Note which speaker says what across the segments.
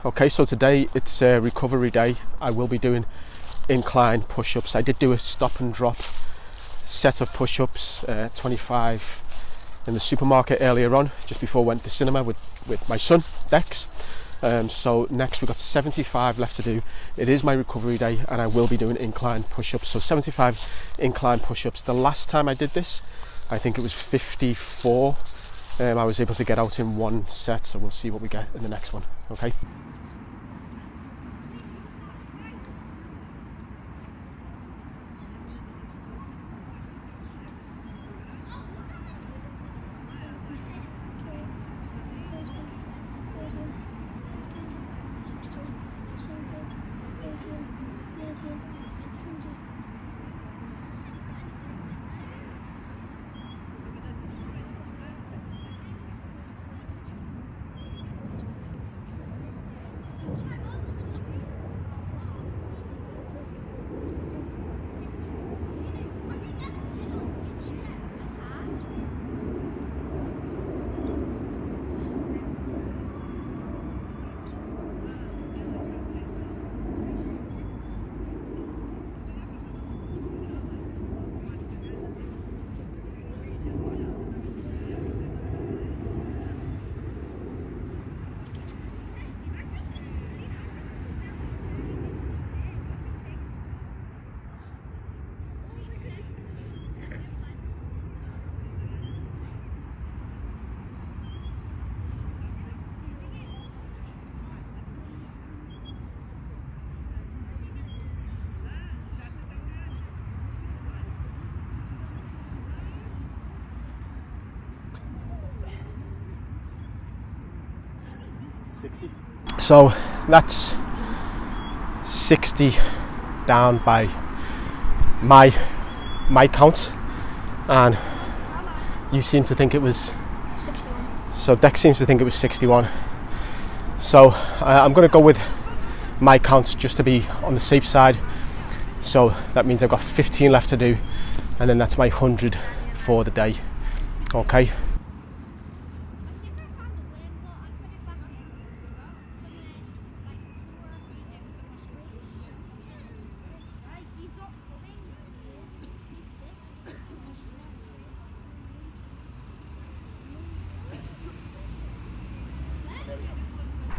Speaker 1: Okay, so today it's a recovery day. I will be doing incline push-ups. I did do a stop and drop set of push-ups, 25 in the supermarket earlier on, just before I went to the cinema with my son, Dex. So next we've got 75 left to do. It is my recovery day and I will be doing incline push-ups. So 75 incline push-ups. The last time I did this, I think it was 54. I was able to get out in one set, so we'll see what we get in the next one, okay? So that's 60 down by my count, and you seem to think it was 61. So Dex seems to think it was 61. So I'm going to go with my count just to be on the safe side. So that means I've got 15 left to do, and then that's my 100 for the day. Okay.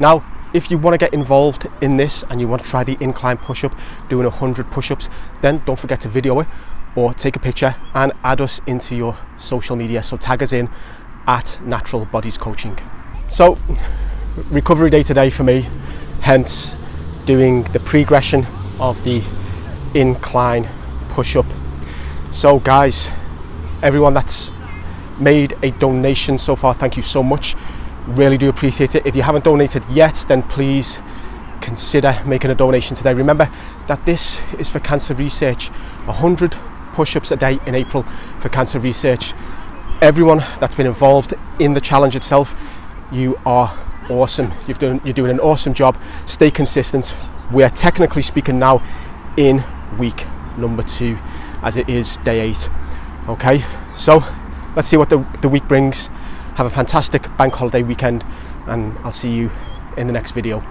Speaker 1: Now, if you want to get involved in this and you want to try the incline push-up, doing 100 push-ups, then don't forget to video it or take a picture and add us into your social media. So tag us in at Natural Bodies Coaching. So, recovery day today for me, hence doing the progression of the incline push-up. So guys, everyone that's made a donation so far, thank you so much. Really do appreciate it. If you haven't donated yet, then please consider making a donation today. Remember that this is for cancer research. 100 push-ups a day in April for cancer research. Everyone that's been involved in the challenge itself, you are awesome. You're doing an awesome job. Stay consistent. We're technically speaking now in week number 2, as it is day 8. Okay, so let's see what the week brings. Have a fantastic bank holiday weekend, and I'll see you in the next video.